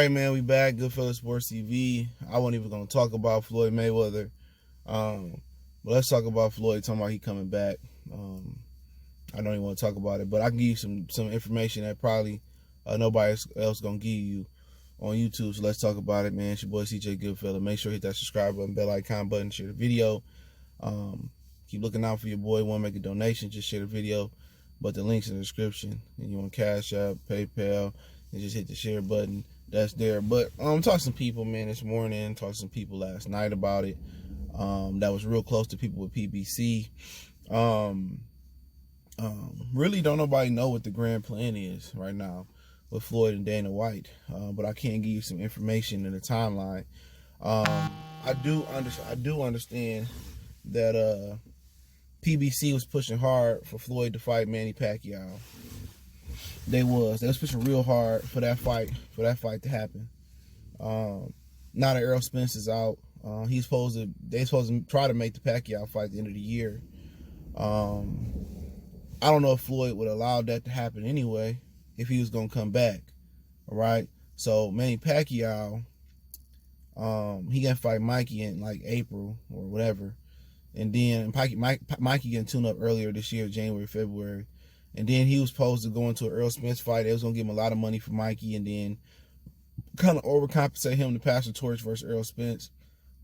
right, man, we back. Goodfellas Sports TV. I wasn't even going to talk about Floyd Mayweather. But let's talk about Floyd, talking about he coming back. I don't even want to talk about it, but I can give you some information that probably nobody else going to give you on YouTube. So let's talk about it, man. It's your boy CJ Goodfellas. Make sure you hit that subscribe button, bell icon button, share the video. Keep looking out for your boy. Want to make a donation, just share the video. But the link's in the description. And you want Cash App, PayPal, and just hit the share button. That's there. But talking to some people, man, this morning. Talking to some people last night about it. That was real close to people with PBC. Really don't nobody know what the grand plan is right now with Floyd and Dana White. But I can give you some information in the timeline. I do understand that PBC was pushing hard for Floyd to fight Manny Pacquiao. They was pushing real hard for that fight to happen. Now that Errol Spence is out, they supposed to try to make the Pacquiao fight at the end of the year. I don't know if Floyd would allow that to happen anyway if he was gonna come back. All right, so Manny Pacquiao, he gonna fight Mikey in like April or whatever, and then Mikey getting tuned up earlier this year, January, February. And then he was supposed to go into an Errol Spence fight. They was going to give him a lot of money for Mikey and then kind of overcompensate him to pass the torch versus Errol Spence.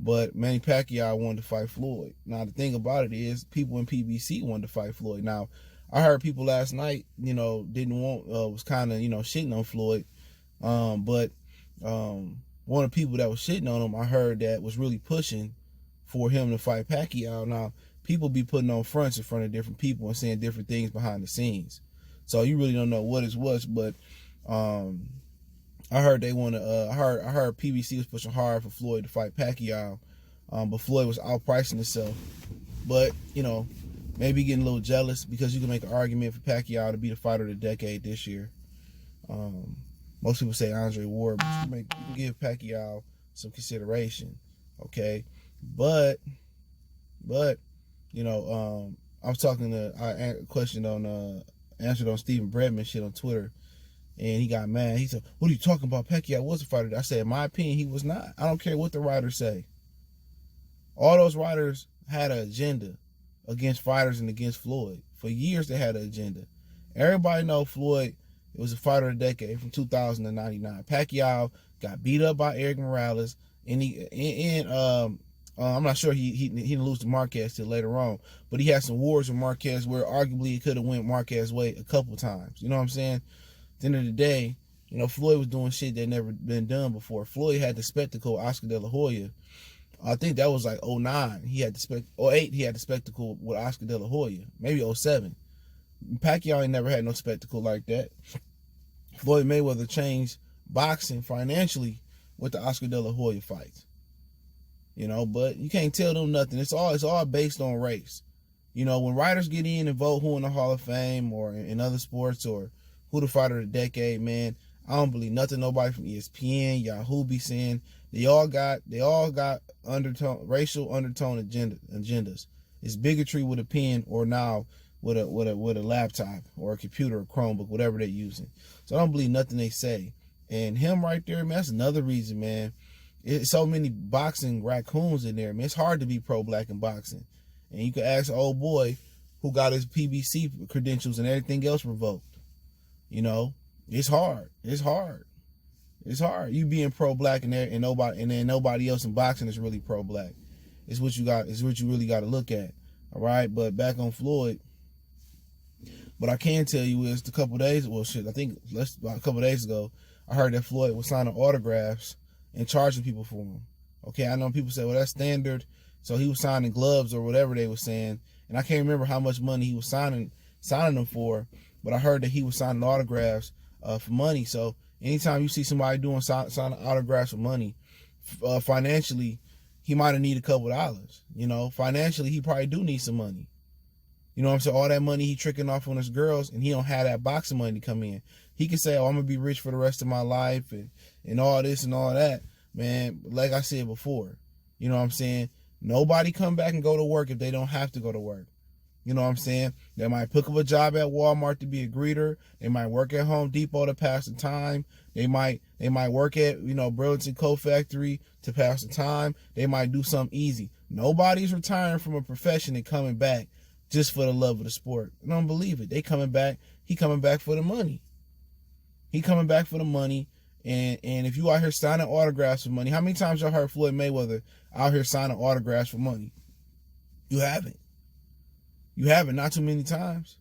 But Manny Pacquiao wanted to fight Floyd. Now, the thing about it is people in PBC wanted to fight Floyd. Now, I heard people last night, didn't want, was kind of, shitting on Floyd. But one of the people that was shitting on him, I heard that was really pushing for him to fight Pacquiao. Now, people be putting on fronts in front of different people and saying different things behind the scenes. So you really don't know what is what, but I heard they want to, I heard PBC was pushing hard for Floyd to fight Pacquiao, but Floyd was outpricing himself. But, maybe getting a little jealous because you can make an argument for Pacquiao to be the fighter of the decade this year. Most people say Andre Ward, but you can give Pacquiao some consideration, okay? But I was talking to, I questioned on, answered on Stephen Bredman shit on Twitter, and he got mad. He said, "What are you talking about? Pacquiao was a fighter." I said, in my opinion, he was not. I don't care what the writers say. All those writers had an agenda against fighters and against Floyd. For years, they had an agenda. Everybody know Floyd was a fighter of the decade from 2000 to 99. Pacquiao got beat up by Eric Morales, and I'm not sure he didn't lose to Marquez till later on, but he had some wars with Marquez where arguably he could have went Marquez's way a couple times. You know what I'm saying? At the end of the day, Floyd was doing shit that never been done before. Floyd had the spectacle Oscar De La Hoya. I think that was like 09. He had the 08. He had the spectacle with Oscar De La Hoya. Maybe 07. Pacquiao ain't never had no spectacle like that. Floyd Mayweather changed boxing financially with the Oscar De La Hoya fights. But you can't tell them nothing. It's all based on race. When writers get in and vote who in the Hall of Fame or in other sports or who the fighter of the decade, man, I don't believe nothing nobody from ESPN, Yahoo be saying. They all got racial undertone agendas. It's bigotry with a pen or now with a laptop or a computer or Chromebook, whatever they're using. So I don't believe nothing they say. And him right there, man, that's another reason, man. It's so many boxing raccoons in there, man. It's hard to be pro-black in boxing. And you can ask an old boy who got his PBC credentials and everything else revoked. It's hard. It's hard. It's hard. You being pro-black and then nobody else in boxing is really pro-black. It's what you got. It's what you really got to look at. All right. But back on Floyd. What I can tell you is a couple days ago, I heard that Floyd was signing autographs and charging people for them. Okay, I know people say, well, that's standard. So he was signing gloves or whatever they were saying. And I can't remember how much money he was signing them for, but I heard that he was signing autographs for money. So anytime you see somebody signing autographs for money, financially, he might have needed a couple dollars. Financially, he probably do need some money. You know what I'm saying? All that money he tricking off on his girls, and he don't have that boxing money to come in. He can say, oh, I'm going to be rich for the rest of my life and all this and all that. Man, like I said before, you know what I'm saying? Nobody come back and go to work if they don't have to go to work. You know what I'm saying? They might pick up a job at Walmart to be a greeter. They might work at Home Depot to pass the time. They might work at, Burlington Coat Factory to pass the time. They might do something easy. Nobody's retiring from a profession and coming back just for the love of the sport. I don't believe it. They coming back. He coming back for the money. He coming back for the money. And if you out here signing autographs for money, how many times y'all heard Floyd Mayweather out here signing autographs for money? You haven't. You haven't, not too many times.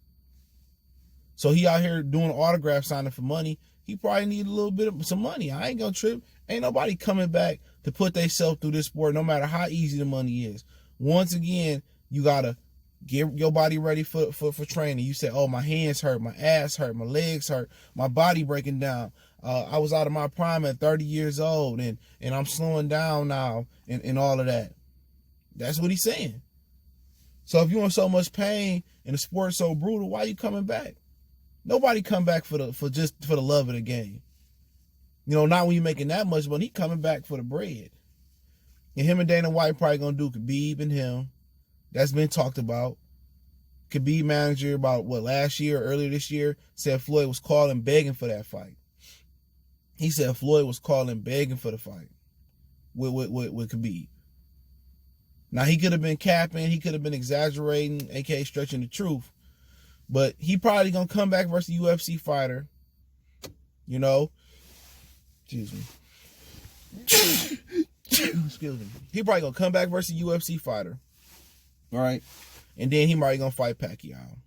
So he out here doing autograph signing for money. He probably need a little bit of some money. I ain't gonna trip. Ain't nobody coming back to put themselves through this sport, no matter how easy the money is. Once again, you gotta get your body ready for training. You say, oh, my hands hurt, my ass hurt, my legs hurt, my body breaking down. I was out of my prime at 30 years old, and I'm slowing down now, and all of that. That's what he's saying. So if you're in so much pain and the sport's so brutal, why are you coming back? Nobody come back for the love of the game. Not when you're making that much money. He coming back for the bread. And him and Dana White probably gonna do Khabib and him. That's been talked about. Khabib manager about last year or earlier this year said Floyd was calling begging for that fight. He said Floyd was calling begging for the fight with Khabib. Now, he could have been capping, he could have been exaggerating, aka stretching the truth, but he probably gonna come back versus a UFC fighter. Excuse me. Excuse me. He probably gonna come back versus a UFC fighter. All right. And then he probably gonna fight Pacquiao.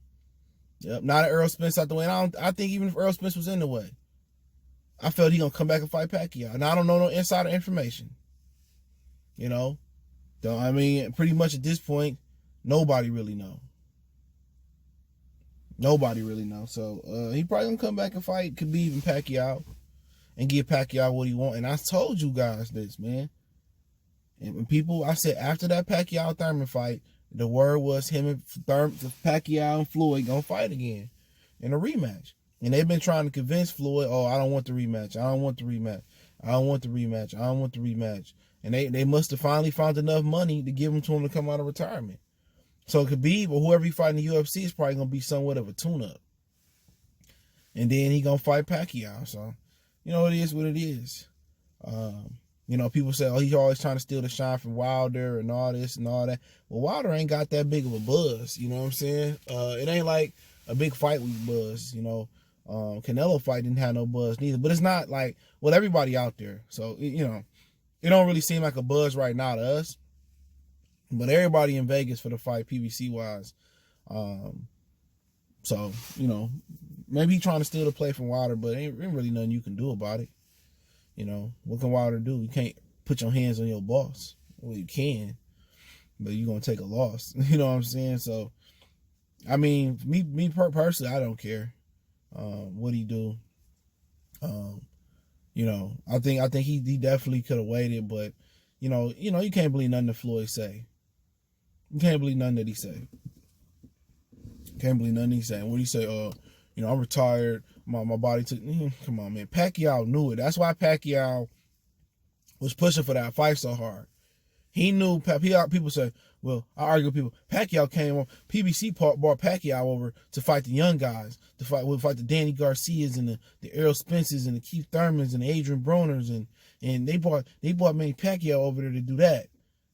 Yep. Now that Errol Spence out the way. And I think even if Errol Spence was in the way, I felt he gonna come back and fight Pacquiao. Now I don't know no insider information. Pretty much at this point, nobody really know. Nobody really know. So he probably gonna come back and fight Khabib and Pacquiao and give Pacquiao what he want. And I told you guys this, man. And when people, I said after that Pacquiao Thurman fight, the word was him and Pacquiao and Floyd gonna fight again in a rematch. And they've been trying to convince Floyd, oh, I don't want the rematch. I don't want the rematch. I don't want the rematch. I don't want the rematch. And they must have finally found enough money to give him to him to come out of retirement. So Khabib or whoever he fight in the UFC is probably gonna be somewhat of a tune-up. And then he gonna fight Pacquiao. So, it is what it is. People say, oh, he's always trying to steal the shine from Wilder and all this and all that. Well, Wilder ain't got that big of a buzz, you know what I'm saying? It ain't like a big fight week buzz, Canelo fight didn't have no buzz neither. But it's not like, everybody out there. So, it don't really seem like a buzz right now to us. But everybody in Vegas for the fight, PBC-wise. So, maybe he's trying to steal the play from Wilder, but ain't really nothing you can do about it. What can Wilder do? You can't put your hands on your boss. Well, you can, but you're going to take a loss. You know what I'm saying? So, me personally, I don't care what he do. I think he definitely could have waited, but you can't believe nothing that Floyd say. You can't believe nothing that he say. Can't believe nothing he say. And what he say? I'm retired. My body took. Come on, man. Pacquiao knew it. That's why Pacquiao was pushing for that fight so hard. He knew. People say, well, I argue with people. Pacquiao came on. PBC brought Pacquiao over to fight the young guys, to fight the Danny Garcias and the Errol Spences and the Keith Thurmans and the Adrian Broners and they brought Manny Pacquiao over there to do that.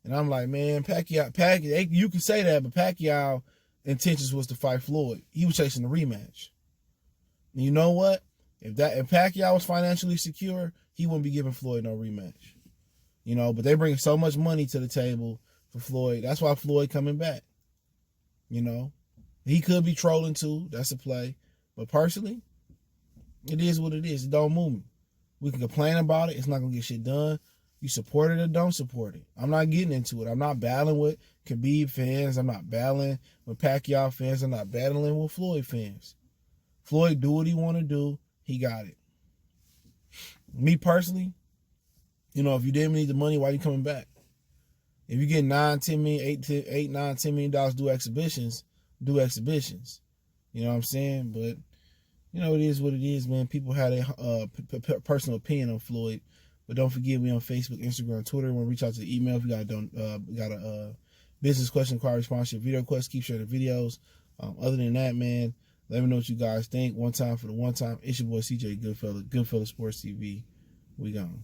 And I'm like, man, Pacquiao, you can say that, but Pacquiao intentions was to fight Floyd. He was chasing the rematch. And you know what? If Pacquiao was financially secure, he wouldn't be giving Floyd no rematch. But they bring so much money to the table for Floyd. That's why Floyd coming back. He could be trolling too. That's a play. But personally, it is what it is. It don't move me. We can complain about it. It's not going to get shit done. You support it or don't support it. I'm not getting into it. I'm not battling with Khabib fans. I'm not battling with Pacquiao fans. I'm not battling with Floyd fans. Floyd do what he want to do. He got it. Me personally, if you didn't need the money, why you coming back? If you get $9, $10 million, $8, $9, $10 million, do exhibitions. You know what I'm saying? But, it is what it is, man. People have their personal opinion on Floyd. But don't forget me on Facebook, Instagram, Twitter. Want to reach out to the email if you got a business question, inquiry, sponsorship, video request. Keep sharing the videos. Other than that, man, let me know what you guys think. One time for the one time. It's your boy CJ Goodfella, Goodfella Sports TV. We gone.